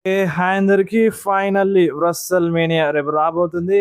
Hi అందరికి. Finally Russell mania రేపు రాబోతుంది.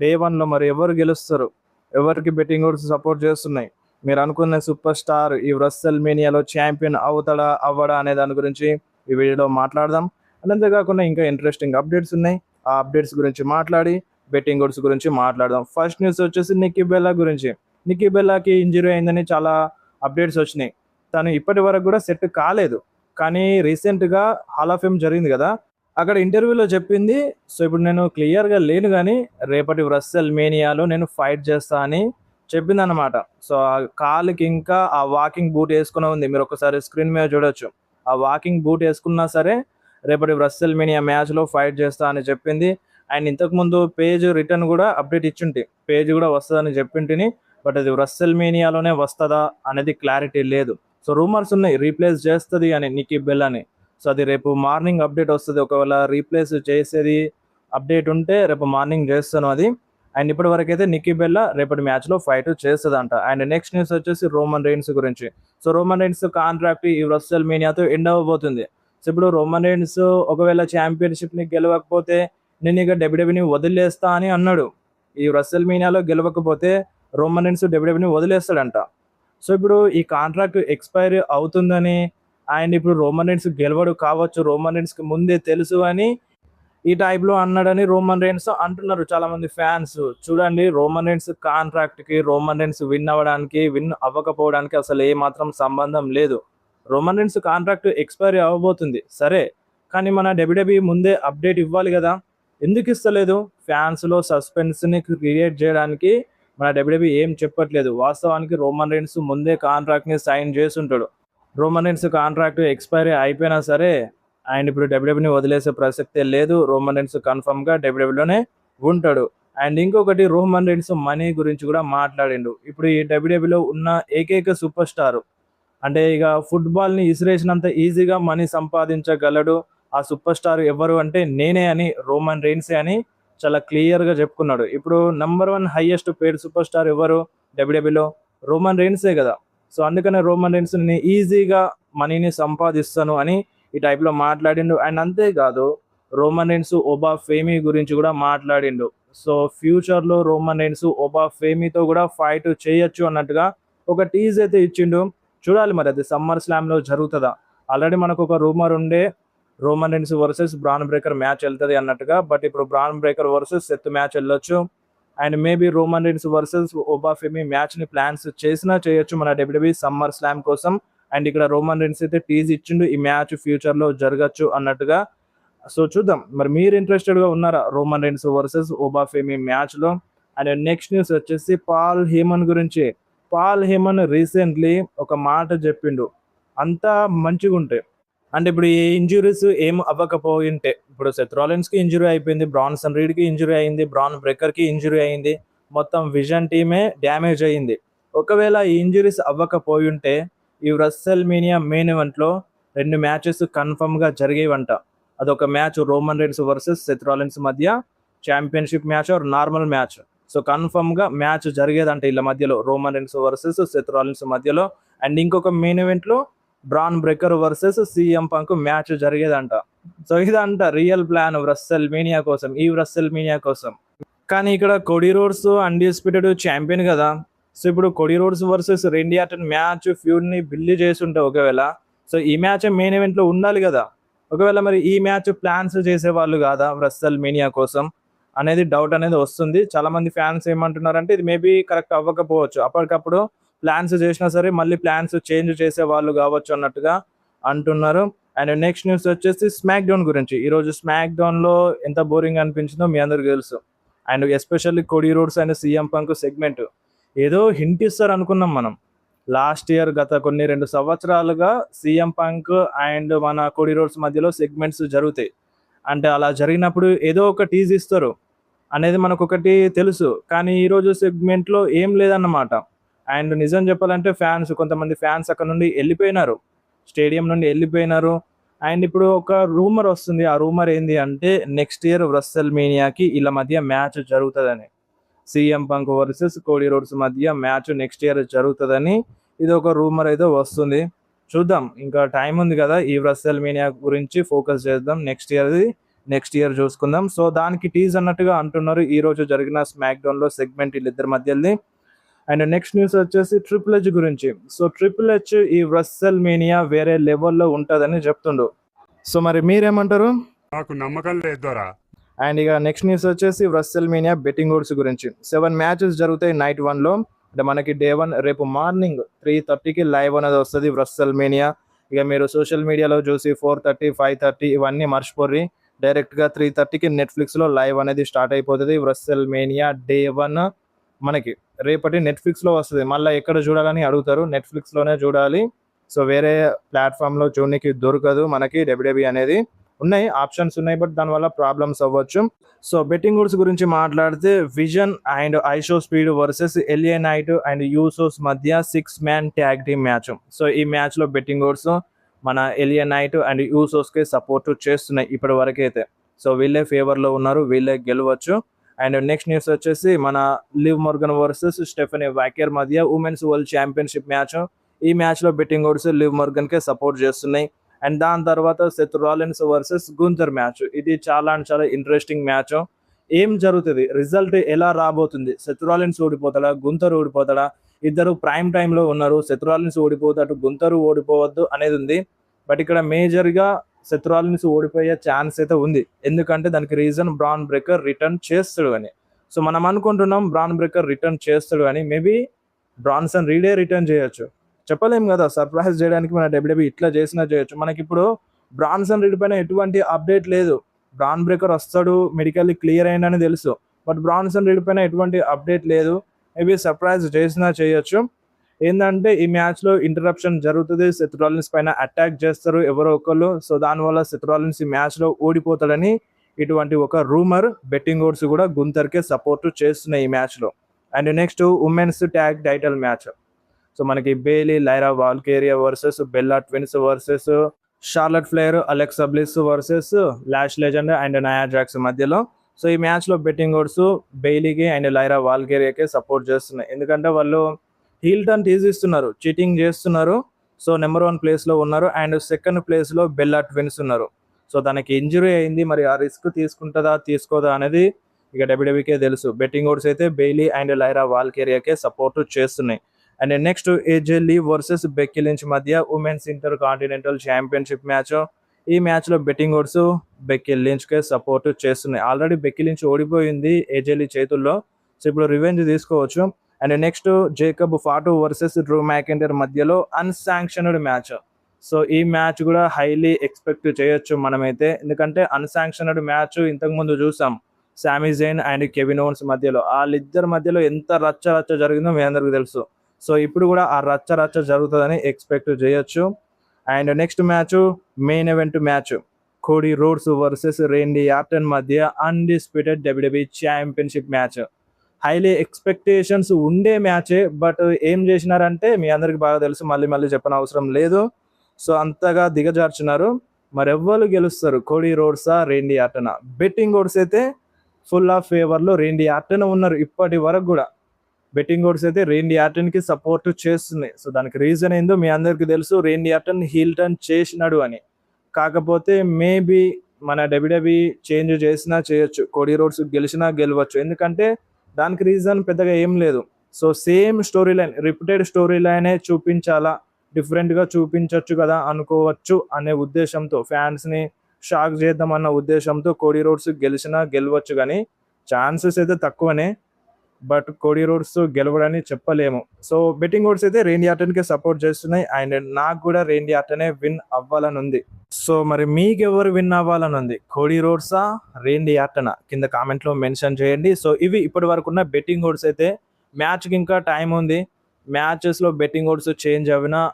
డే 1లో మరి ఎవరు గెలుస్తారు, ఎవరికి బెట్టింగ్ కూడా సపోర్ట్ చేస్తున్నాయి, మీరు అనుకున్న సూపర్ స్టార్ ఈ రస్సల్ మేనియాలో ఛాంపియన్ అవుతాడా అవ్వడా అనే దాని గురించి ఈ వీడియోలో మాట్లాడదాం. అండ్ అంతేకాకుండా ఇంకా ఇంట్రెస్టింగ్ అప్డేట్స్ ఉన్నాయి. ఆ అప్డేట్స్ గురించి మాట్లాడి బెట్టింగ్ గోడ్స్ గురించి మాట్లాడదాం. ఫస్ట్ న్యూస్ వచ్చేసి నిక్కీ బెల్లా గురించి. నిక్కీ బెల్లాకి ఇంజరీ అయిందని చాలా అప్డేట్స్ వచ్చినాయి. తను ఇప్పటి వరకు కూడా సెట్ కాలేదు. కానీ రీసెంట్గా హాల్ ఆఫ్ ఫేమ్ జరిగింది కదా, అక్కడ ఇంటర్వ్యూలో చెప్పింది. సో ఇప్పుడు నేను క్లియర్గా లేను కానీ రేపటి రస్సెల్ మేనియాలో నేను ఫైట్ చేస్తా అని చెప్పింది అనమాట. సో ఆ కాలుకి ఇంకా ఆ వాకింగ్ బూట్ వేసుకునే ఉంది. మీరు ఒకసారి స్క్రీన్ మీద చూడొచ్చు. ఆ వాకింగ్ బూట్ వేసుకున్నా సరే రేపటి రస్సెల్ మేనియా మ్యాచ్లో ఫైట్ చేస్తా అని చెప్పింది. అండ్ ఇంతకుముందు పేజ్ రిటర్న్ కూడా అప్డేట్ ఇచ్చింటి, పేజ్ కూడా వస్తుందని చెప్పింటిని. బట్ అది రస్సెల్ మేనియాలోనే వస్తుందా అనేది క్లారిటీ లేదు. సో రూమర్స్ ఉన్నాయి రీప్లేస్ చేస్తుంది అని నిక్కీ బెల్లాని. సో అది రేపు మార్నింగ్ అప్డేట్ వస్తుంది. ఒకవేళ రీప్లేస్ చేసేది అప్డేట్ ఉంటే రేపు మార్నింగ్ చేస్తాను అది. అండ్ ఇప్పటి వరకు అయితే నిక్కీ బెల్లా రేపటి మ్యాచ్లో ఫైట్ చేస్తుందంట. అండ్ నెక్స్ట్ న్యూస్ వచ్చేసి రోమన్ రెయిన్స్ గురించి. సో రోమన్ రెయిన్స్ కాంట్రాక్ట్ ఈ రస్సెల్ మేనియాతో ఎండ్ అవ్వబోతుంది. సో ఇప్పుడు రోమన్ రెయిన్స్ ఒకవేళ ఛాంపియన్షిప్ని గెలవకపోతే నేను ఇక డబ్ల్యూడబ్ల్యూని వదిలేస్తా అని అన్నాడు. ఈ రస్సెల్ మేనియాలో గెలవకపోతే రోమన్ రెయిన్స్ డబ్ల్యూడబ్ల్యూని వదిలేస్తాడంట. సో ఇప్పుడు ఈ కాంట్రాక్ట్ ఎక్స్పైర్ అవుతుందని, అండ్ ఇప్పుడు రోమన్ రెయిన్స్ గెలవడు కావచ్చు, రోమన్ రెయిన్స్కి ముందే తెలుసు అని ఈ టైప్లో అన్నాడని రోమన్ రెయిన్స్ అంటున్నారు చాలా మంది ఫ్యాన్స్. చూడండి, రోమన్ రెయిన్స్ కాంట్రాక్ట్కి రోమన్ రెయిన్స్ విన్ అవ్వడానికి విన్ అవ్వకపోవడానికి అసలు ఏ మాత్రం సంబంధం లేదు. రోమన్ రెయిన్స్ కాంట్రాక్ట్ ఎక్స్పైరీ అవ్వబోతుంది సరే, కానీ మన డబ్ల్యూడబ్ల్యూఈ ముందే అప్డేట్ ఇవ్వాలి కదా. ఎందుకు ఇస్తలేదు? ఫ్యాన్స్లో సస్పెన్స్ని క్రియేట్ చేయడానికి మన డబ్ల్యూడబ్ల్యూఈ ఏం చెప్పట్లేదు. వాస్తవానికి రోమన్ రెయిన్స్ ముందే కాంట్రాక్ట్ని సైన్ చేసి ఉంటాడు. రోమన్ రెయిన్స్ కాంట్రాక్ట్ ఎక్స్పైరీ అయిపోయినా సరే ఆయన ఇప్పుడు డబ్ల్యూడబ్ల్యూని వదిలేసే ప్రసక్తే లేదు. రోమన్ రెయిన్స్ కన్ఫర్మ్గా డబ్ల్యూడబ్ల్యూలోనే ఉంటాడు. అండ్ ఇంకొకటి, రోమన్ రెయిన్స్ మనీ గురించి కూడా మాట్లాడిండు. ఇప్పుడు ఈ డబ్ల్యూడబ్ల్యూలో ఉన్న ఏకైక సూపర్ స్టార్, అంటే ఇక ఫుట్బాల్ని ఇసిరేసినంత ఈజీగా మనీ సంపాదించగలడు ఆ సూపర్ స్టార్ ఎవరు అంటే నేనే అని, రోమన్ రెయిన్సే అని చాలా క్లియర్గా చెప్పుకున్నాడు. ఇప్పుడు number 1 highest paid super star ఎవరు డబ్ల్యూడబ్ల్యూలో? రోమన్ రెయిన్సే కదా. సో అందుకనే రోమన్ రెయిన్స్ నేను ఈజీగా మనీని సంపాదిస్తాను అని ఈ టైప్లో మాట్లాడిండు. అండ్ అంతేకాదు రోమన్ రెయిన్స్ ఓబా ఫేమీ గురించి కూడా మాట్లాడిండు. సో ఫ్యూచర్లో రోమన్ రెయిన్స్ ఓబా ఫేమీతో కూడా ఫైట్ చేయొచ్చు అన్నట్టుగా ఒక టీజ్ అయితే ఇచ్చిండు. చూడాలి మరి అది సమ్మర్ స్లామ్లో జరుగుతుందా. ఆల్రెడీ మనకు ఒక రూమర్ ఉండే Roman Reigns versus Bron Breakker match వెళ్తుంది అన్నట్టుగా. బట్ ఇప్పుడు Bron Breakker versus Seth match వెళ్ళొచ్చు. And maybe Roman Reigns versus Oba Femi మ్యాచ్ని ప్లాన్స్ చేసినా చేయొచ్చు మన డబ్ల్యూడబ్ల్యూఈ సమ్మర్ స్లామ్ కోసం. అండ్ ఇక్కడ రోమన్ రెయిన్స్ అయితే టీజ్ ఇచ్చిండు ఈ మ్యాచ్ ఫ్యూచర్లో జరగచ్చు అన్నట్టుగా. సో చూద్దాం మరి మీరు ఇంట్రెస్టెడ్గా ఉన్నారా Roman Reigns versus Oba Femi మ్యాచ్లో. అండ్ నెక్స్ట్ న్యూస్ వచ్చేసి పాల్ హేమన్ గురించి. పాల్ హేమన్ రీసెంట్లీ ఒక మాట చెప్పిండు, అంతా మంచిగా ఉంటే అంటే ఇప్పుడు ఈ ఇంజురీస్ ఏం అవ్వకపోయింటే, ఇప్పుడు సెత్ రాలిన్స్కి ఇంజురీ అయిపోయింది, బ్రాన్సన్ రీడ్కి ఇంజురీ అయింది, బ్రాన్ బ్రేకర్కి ఇంజురీ అయింది, మొత్తం విజన్ టీమే డ్యామేజ్ అయ్యింది. ఒకవేళ ఈ ఇంజురీస్ అవ్వకపోయి ఉంటే ఈ రస్సెల్ మేనియా మెయిన్ ఈవెంట్లో 2 మ్యాచెస్ కన్ఫర్మ్గా జరిగేవంట. అదొక match Roman Reigns versus Seth Rollins మధ్య, championship match or normal match. So కన్ఫర్మ్గా మ్యాచ్ జరిగేదంట వీళ్ళ మధ్యలో, Roman Reigns versus Seth Rollins మధ్యలో. అండ్ ఇంకొక మెయిన్ ఈవెంట్లో Bron Breakker versus CM Punk match జరిగేదంట. సో ఇదంట రియల్ ప్లాన్ రస్సెల్ మేనియా కోసం, ఈ రస్సెల్ మేనియా కోసం. కానీ ఇక్కడ కోడీ రోడ్స్ అన్డిస్ప్యూటెడ్ ఛాంపియన్ కదా. సో ఇప్పుడు Cody Rhodes versus Randy Orton match ఫ్యూడ్ని బిల్డ్ చేసి ఉంటే ఒకవేళ, సో ఈ మ్యాచ్ మెయిన్ ఈవెంట్లో ఉండాలి కదా. ఒకవేళ మరి ఈ మ్యాచ్ ప్లాన్స్ చేసేవాళ్ళు కాదా రస్సెల్ మేనియా కోసం అనేది డౌట్ అనేది వస్తుంది. చాలామంది ఫ్యాన్స్ ఏమంటున్నారంటే ఇది మేబీ కరెక్ట్ అవ్వకపోవచ్చు, అప్పటికప్పుడు ప్లాన్స్ చేసినా సరే మళ్ళీ ప్లాన్స్ చేంజ్ చేసే వాళ్ళు కావచ్చు అన్నట్టుగా అంటున్నారు. అండ్ నెక్స్ట్ న్యూస్ వచ్చేసి స్మాక్ డౌన్ గురించి. ఈరోజు స్మాక్ డౌన్లో ఎంత బోరింగ్ అనిపించిందో మీ అందరికి తెలుసు. And especially Cody roads and CM punk segment ఏదో హింట్ ఇస్తారు అనుకున్నాం మనం. లాస్ట్ ఇయర్ గత 2 సంవత్సరాలుగా సీఎం పంక్ అండ్ మన కోడీ రోడ్స్ మధ్యలో సెగ్మెంట్స్ జరుగుతాయి. అంటే అలా జరిగినప్పుడు ఏదో ఒక టీజ్ ఇస్తారు అనేది మనకు ఒకటి తెలుసు. కానీ ఈరోజు సెగ్మెంట్లో ఏం లేదన్నమాట. అండ్ నిజం చెప్పాలంటే కొంతమంది ఫ్యాన్స్ అక్కడ నుండి వెళ్ళిపోయినారు, స్టేడియం నుండి వెళ్ళిపోయినారు. అండ్ ఇప్పుడు ఒక రూమర్ వస్తుంది. ఆ రూమర్ ఏంది అంటే నెక్స్ట్ ఇయర్ రస్సెల్ మేనియాకి వీళ్ళ మధ్య మ్యాచ్ జరుగుతుందని, CM punk versus Cody roads మధ్య మ్యాచ్ నెక్స్ట్ ఇయర్ జరుగుతుందని ఇది ఒక రూమర్ అయితే వస్తుంది. చూద్దాం, ఇంకా టైం ఉంది కదా. ఈ రస్సెల్ మేనియా గురించి ఫోకస్ చేద్దాం. నెక్స్ట్ ఇయర్ చూసుకుందాం. సో దానికి టీజ్ అన్నట్టుగా అంటున్నారు ఈ రోజు జరిగిన స్మాక్ డౌన్ లో సెగ్మెంట్ వీళ్ళిద్దరి మధ్యది. అండ్ నెక్స్ట్ న్యూస్ వచ్చేసి ట్రిపుల్ హెచ్ గురించి. సో ట్రిపుల్ హెచ్ ఈ రస్సెల్ మేనియా వేరే లెవెల్లో ఉంటుందని చెప్తుండు. సో మరి మీరేమంటారు? నాకు నమ్మకం లేదు దొరా. అండ్ ఇక నెక్స్ట్ న్యూస్ వచ్చేసి రస్సెల్ మేనియా బెట్టింగ్ ఓడ్స్ గురించి. 7 మ్యాచెస్ జరుగుతాయి నైట్ 1లో. అంటే మనకి డే 1 రేపు మార్నింగ్ 3:30కి లైవ్ అనేది వస్తుంది రస్సెల్ మేనియా. ఇక మీరు సోషల్ మీడియాలో చూసి 4:30, 5:30 ఇవన్నీ మర్చిపోర్రి. డైరెక్ట్గా 3:30కి నెట్ఫ్లిక్స్లో లైవ్ అనేది స్టార్ట్ అయిపోతుంది. రస్సెల్ మేనియా డే 1 మనకి రేపటి నెట్ఫ్లిక్స్లో వస్తుంది. మళ్ళీ ఎక్కడ చూడాలని అడుగుతారు, నెట్ఫ్లిక్స్లోనే చూడాలి. సో వేరే ప్లాట్ఫామ్లో చూడడానికి దొరకదు మనకి. డబ్ల్యూడబ్ల్యూఈ అనేది ఉన్నాయి, ఆప్షన్స్ ఉన్నాయి, బట్ దానివల్ల ప్రాబ్లమ్స్ అవ్వచ్చు. సో బెట్టింగ్ ఓడ్స్ గురించి మాట్లాడితే Vision and IShowSpeed versus LA Knight and Usos మధ్య 6-man ట్యాగ్ టీమ్ మ్యాచ్. సో ఈ మ్యాచ్లో బెట్టింగ్ ఓడ్స్ మన ఎల్ఏ నైట్ అండ్ యూసోస్కి సపోర్ట్ చేస్తున్నాయి ఇప్పటి వరకు అయితే. సో వీళ్ళే ఫేవర్లో ఉన్నారు, వీళ్ళే గెలవచ్చు. అండ్ నెక్స్ట్ న్యూస్ వచ్చేసి మన live Morgan versus Stephanie walker మధ్య ఉమెన్స్ వరల్డ్ ఛాంపియన్షిప్ మ్యాచ్. ఈ మ్యాచ్లో బెట్టింగ్ ఓడ్స్ లివ్ మోర్గన్కే సపోర్ట్ చేస్తున్నాయి. అండ్ దాని తర్వాత సెత్ రాలిన్స్ వర్సెస్ గుంతర్ మ్యాచ్. ఇది చాలా ఇంట్రెస్టింగ్ మ్యాచ్. ఏం జరుగుతుంది, రిజల్ట్ ఎలా రాబోతుంది, సెత్ రాలిన్స్ ఓడిపోతాడా, గుంతర్ ఓడిపోతాడా? ఇద్దరు ప్రైమ్ టైంలో ఉన్నారు. సెత్ రాలిన్స్ ఓడిపోతాడు, గుంతరు ఓడిపోవద్దు అనేది ఉంది. బట్ ఇక్కడ మేజర్గా సెత్ రాలిన్స్ ఓడిపోయే ఛాన్స్ అయితే ఉంది. ఎందుకంటే దానికి రీజన్ బ్రాన్ బ్రేకర్ రిటర్న్ చేస్తాడు అని. సో మనం అనుకుంటున్నాం బ్రాన్ బ్రేకర్ రిటర్న్ చేస్తాడు అని. మేబీ బ్రాన్సన్ రీడే రిటర్న్ చేయొచ్చు, చెప్పలేం కదా. సర్ప్రైజ్ చేయడానికి మన డబ్ల్యూడబ్ల్యూఈ ఇట్లా చేసినా చేయొచ్చు. మనకి ఇప్పుడు బ్రాన్సన్ రీడ్ పైన ఎటువంటి అప్డేట్ లేదు. బ్రాన్ బ్రేకర్ వస్తాడు, మెడికల్లీ క్లియర్ అయిందని తెలుసు, బట్ బ్రాన్సన్ రీడ్ పైన ఎటువంటి అప్డేట్ లేదు. మేబీ సర్ప్రైజ్ చేసినా చేయొచ్చు. ఏంటంటే ఈ మ్యాచ్లో ఇంటరప్షన్ జరుగుతుంది, సెత్ రాలిన్స్ పైన అటాక్ చేస్తారు ఎవరో ఒకళ్ళు. సో దానివల్ల సెత్ రాలిన్స్ ఈ మ్యాచ్లో ఓడిపోతాడని ఇటువంటి ఒక రూమర్. బెట్టింగ్ ఓడ్స్ కూడా గుంతర్కే సపోర్ట్ చేస్తున్నాయి ఈ మ్యాచ్లో. And next women's tag title match. So మనకి Bayley, Lyra Valkyria versus Bella Twins versus Charlotte Flair, Alexa Bliss versus Lash Legend and Nia Jax మధ్యలో. సో ఈ మ్యాచ్లో బెట్టింగ్ ఓడ్స్ బెయిలీకి and Lyra వాల్కేరియాకి సపోర్ట్ చేస్తున్నాయి. ఎందుకంటే వాళ్ళు హీల్ టర్న్ తీసిస్తున్నారు, చీటింగ్ చేస్తున్నారు. సో నెంబర్ 1 ప్లేస్లో ఉన్నారు. అండ్ సెకండ్ ప్లేస్లో బెల్లా ట్విన్స్ ఉన్నారు. సో తనకి ఇంజురీ అయింది, మరి ఆ రిస్క్ తీసుకుంటుందా తీసుకోదా అనేది ఇక డబ్ల్యూడబ్ల్యూఈకే తెలుసు. బెట్టింగ్ ఓడ్స్ అయితే బెయిలీ అండ్ లైరా వాల్కేరియాకే సపోర్ట్ చేస్తున్నాయి. And next AJ Lee versus Becky Lynch మధ్య women's intercontinental championship match. ఈ మ్యాచ్లో బెట్టింగ్ ఓడ్స్ బెక్కీ లించ్కే సపోర్ట్ చేస్తున్నాయి. ఆల్రెడీ బెక్కీ లించ్ ఓడిపోయింది ఏజే లీ చేతుల్లో, సో ఇప్పుడు రివెంజ్ తీసుకోవచ్చు. And next Jacob Fatu versus Drew McIntyre మధ్యలో అన్శాంక్షన్డ్ మ్యాచ్. సో ఈ మ్యాచ్ కూడా హైలీ ఎక్స్పెక్ట్ చేయొచ్చు మనమైతే. ఎందుకంటే అన్శాంక్షన్డ్ మ్యాచ్ ఇంతకుముందు చూసాం సామీ జైన్ అండ్ కెవిన్ ఓవెన్స్ మధ్యలో. వాళ్ళిద్దరి మధ్యలో ఎంత రచ్చ జరిగిందో మీ అందరికీ తెలుసు. సో ఇప్పుడు కూడా ఆ రచ్చ జరుగుతుందని ఎక్స్పెక్ట్ చేయొచ్చు. And next match main event match, Cody Rhodes versus Randy Orton మధ్య undisputed WWE championship match. Highly expectations ఉండే మ్యాచే, బట్ ఏం చేసినారంటే మీ అందరికి బాగా తెలుసు, మళ్ళీ చెప్పని అవసరం లేదు. సో అంతగా దిగజార్చున్నారు. మరి ఎవ్వరు గెలుస్తారు, కోడీ రోడ్సా రేండీ ఆర్టనా? బెట్టింగ్ ఓడ్స్ అయితే ఫుల్ ఆఫ్ ఫేవర్లో రేండీ ఆర్టన్ ఉన్నారు ఇప్పటి వరకు కూడా. బెట్టింగ్ ఓడ్స్ అయితే రేండీ ఆర్టన్కి సపోర్ట్ చేస్తున్నాయి. సో దానికి రీజన్ ఏందో మీ అందరికీ తెలుసు, రేండీ ఆర్టన్ హీల్ టర్న్ చేసినాడు అని. కాకపోతే మేబీ మన డబ్ల్యూడబ్ల్యూఈ చేంజ్ చేసినా చేయొచ్చు, కోడీ రోడ్స్ గెలిచినా గెలవచ్చు. ఎందుకంటే దానికి రీజన్ పెద్దగా ఏం లేదు. So same story line, repeated story లైనే చూపించాలా, డిఫరెంట్గా చూపించవచ్చు కదా అనుకోవచ్చు అనే ఉద్దేశంతో, ఫ్యాన్స్ని షాక్ చేద్దామన్న ఉద్దేశంతో కోడీ రోడ్స్ గెలిచినా గెలవచ్చు. కానీ ఛాన్సెస్ అయితే తక్కువనే, బట్ కోడీ రోడ్స్ గెలవడని చెప్పలేము. సో బెట్టింగ్ ఓడ్స్ అయితే రేండీ ఆర్టన్కే సపోర్ట్ చేస్తున్నాయి. అండ్ నాకు కూడా రేండీ ఆర్టనే విన్ అవ్వాలని ఉంది. సో మరి మీకు ఎవరు విన్ అవ్వాలని ఉంది, కోడీ రోడ్సా రేండీ ఆర్టనా? కింద కామెంట్లో మెన్షన్ చేయండి. సో ఇవి ఇప్పటి వరకు ఉన్న బెట్టింగ్ ఓడ్స్ అయితే. మ్యాచ్కి ఇంకా టైం ఉంది. మ్యాచెస్లో బెట్టింగ్ ఓడ్స్ చేంజ్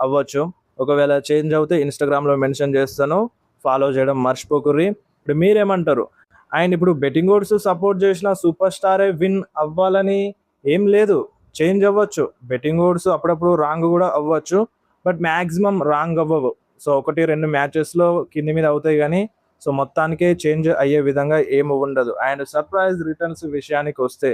అవ్వచ్చు. ఒకవేళ చేంజ్ అవుతే ఇన్స్టాగ్రామ్లో మెన్షన్ చేస్తాను, ఫాలో చేయడం మర్చిపోకుర్రి. ఇప్పుడు మీరేమంటారు? అండ్ ఇప్పుడు బెట్టింగ్ ఓడ్స్ సపోర్ట్ చేసిన సూపర్ స్టారే విన్ అవ్వాలని ఏం లేదు, చేంజ్ అవ్వచ్చు. బెట్టింగ్ ఓడ్స్ అప్పుడప్పుడు రాంగ్ కూడా అవ్వచ్చు, బట్ మ్యాక్సిమం రాంగ్ అవ్వవు. సో 1-2 మ్యాచెస్లో కింది మీద అవుతాయి కానీ సో మొత్తానికే చేంజ్ అయ్యే విధంగా ఏమి ఉండదు. అండ్ సర్ప్రైజ్ రిటర్న్స్ విషయానికి వస్తే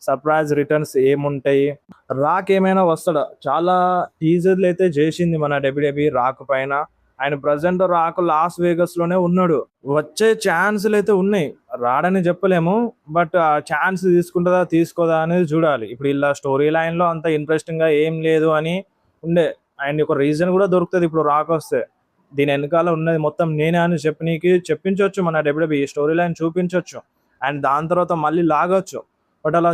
సర్ప్రైజ్ రిటర్న్స్ ఏముంటాయి, రాక్ ఏమైనా వస్తాడా? చాలా టీజర్లు అయితే చేసింది మన డబ్ల్యూడబ్ల్యూఈ రాక్ పైన. ఆయన ప్రజెంట్ రాక్ లాస్ వేగస్ లోనే ఉన్నాడు. వచ్చే ఛాన్సులు అయితే ఉన్నాయి, రాడని చెప్పలేము. బట్ ఆ ఛాన్స్ తీసుకుంటుందా తీసుకోదా అనేది చూడాలి. ఇప్పుడు ఇలా స్టోరీ లైన్ లో అంత ఇంట్రెస్టింగ్ గా ఏం లేదు అని ఉండే, ఆయన ఒక రీజన్ కూడా దొరుకుతుంది ఇప్పుడు రాక్ వస్తే. దీని వెనకాల ఉన్నది మొత్తం నేనే అని చెప్పించవచ్చు మన డబ్ల్యూడబ్ల్యూఈ. స్టోరీ లైన్ చూపించవచ్చు అండ్ దాని తర్వాత మళ్ళీ లాగొచ్చు. బట్ అలా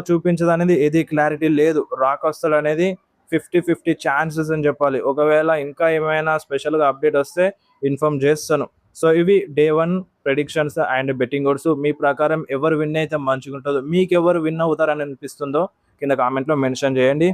చూపించదా అనేది ఏది క్లారిటీ లేదు. రాక్ వస్తాడు అనేది 50-50 ఛాన్సెస్ అని చెప్పాలి. ఒకవేళ ఇంకా ఏమైనా స్పెషల్గా అప్డేట్ వస్తే ఇన్ఫార్మ్ చేస్తాను. సో ఇవి day 1 predictions and betting odds. మీ ప్రకారం ఎవరు విన్ అయితే మంచిగా ఉంటుందో, మీకు ఎవరు విన్ అవుతారని అనిపిస్తుందో కింద కామెంట్లో మెన్షన్ చేయండి.